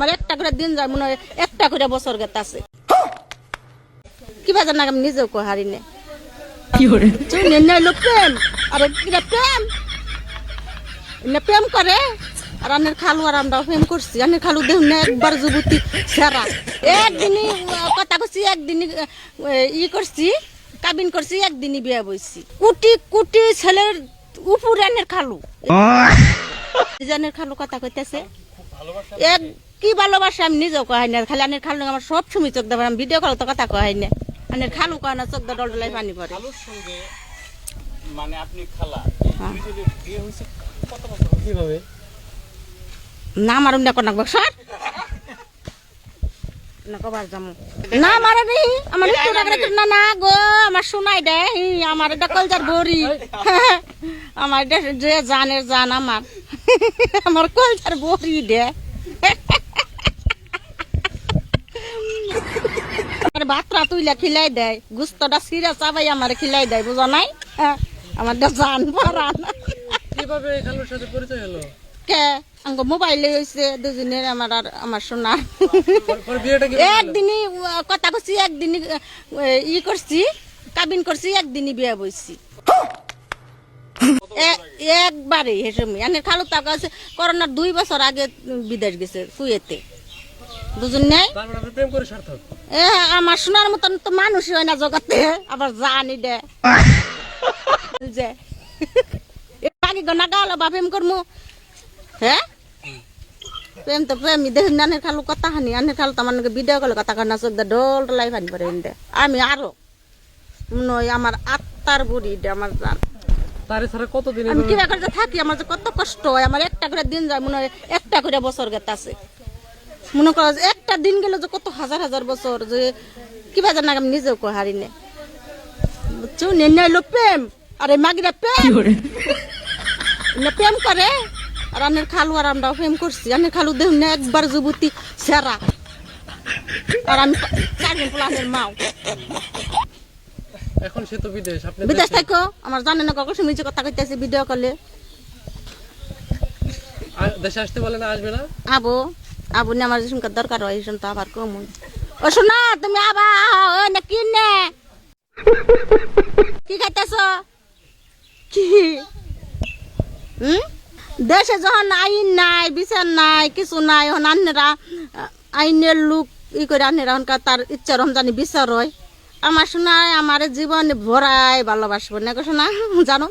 আমার একটা করে দিন যায় মনে হয় একটা করে বছর গেতে আছে কি বাজার না আমি নিজেও কো হারি নে কি করে চুনে নেলো প্রেম আরে কিরা প্রেম না প্রেম করে আর আনের খালু আর আমরা প্রেম করছি আনের খালু দেহ না একবার যুবতী সেরা একদিনই কথা কইছি একদিনই ই করছি কাবিন করছি একদিনই বিয়ে বইছি কোটি কোটি ছেলের উপর আনের খালু জানের খালু কথা কইতেছে এক কি ভালোবাসা আমি নিজেও কই না খালি আনের খালু আমার সব সময় চোখ দেব আমি ভিডিও কল তো কথা কই না আনের খালু কয় না চোখ দা ডলডলাই পানি পড়ে খালুর সঙ্গে মানে আপনি খালা এই দুইজনের বিয়ে হইছে কত বছর কিভাবে না মারুম না কোন বছর না কবার যামু না মারে নি আমার না না গো আমার শোনাই দে আমার এটা কলজার বড়ি আমার এটা যে জানের জান আমার কলজার বড়ি দে আমার বাতরা তুইলা খিলাই দেয় গুস্তটা সিরা চাবাই আমার খিলাই দেয় বুঝা নাই আমার জান পরান কিভাবে খালুর সাথে পরিচয় হলো কে আঙ্গ মোবাইলে হইছে দুজনের আমার আর আমার সোনার পর বিয়েটা কি একদিনই কথা কইছি একদিনই ই করছি কাবিন করছি একদিনই বিয়ে বইছি একবারে হেসমি আনের খালু টাকা আছে করোনার 2 বছর আগে বিদেশ গেছে কুয়েতে দুজন নেই তারপর আপনি প্রেম করে সার্থক আমার সোনার মতন তো মানুষ হয় না জগতে আবার জানি দে যে বাকি গনা গাওয়ালা বা প্রেম করমু হ্যাঁ প্রেম তো প্রেম দেখ আনের খালু কথা হানি আনের খালু তো আমার ভিডিও কলে কথা কান্না চোখ দা ডল লাই পানি পরে দে আমি আরো নয় আমার আত্মার বুড়ি দে আমার জান তারে ছাড়া কতদিন আমি কিবা করতে থাকি আমার যে কত কষ্ট হয় আমার একটা করে দিন যায় মনে হয় একটা করে বছর গেতে আছে মনে করো একটা দিন গেলে যে কত হাজার হাজার বছর যে কিবা জানা আমি নিজেও কো হারি নে বুঝছো নেলো প্রেম আরে মাগিরা প্রেম না প্রেম করে আর আনের খালু আর আমরা প্রেম করছি আনের খালু দেহ না একবার যুবতী সেরা আর আমি 4 দিন প্লাসের মাও এখন সে তো বিদেশ আপনি বিদেশ থাকো আমার জানে না কখন শুনছি কথা কইতেছে ভিডিও কলে দেশে আসতে বলে না আসবে না আবো আবু না আমার যেসম দরকার হয় এসম তো আবার কম ও শোনা তুমি আবা ও না কি নে কি খাইতেছ কি দেশে যখন আইন নাই বিচার নাই কিছু নাই এখন আন্নেরা আইনের লোক ই করে আন্নেরা হনকা তার ইচ্ছা রমজানি বিচার হয় আমার শোনায় আমার জীবন ভরাই ভালোবাসবো না শোনা জানো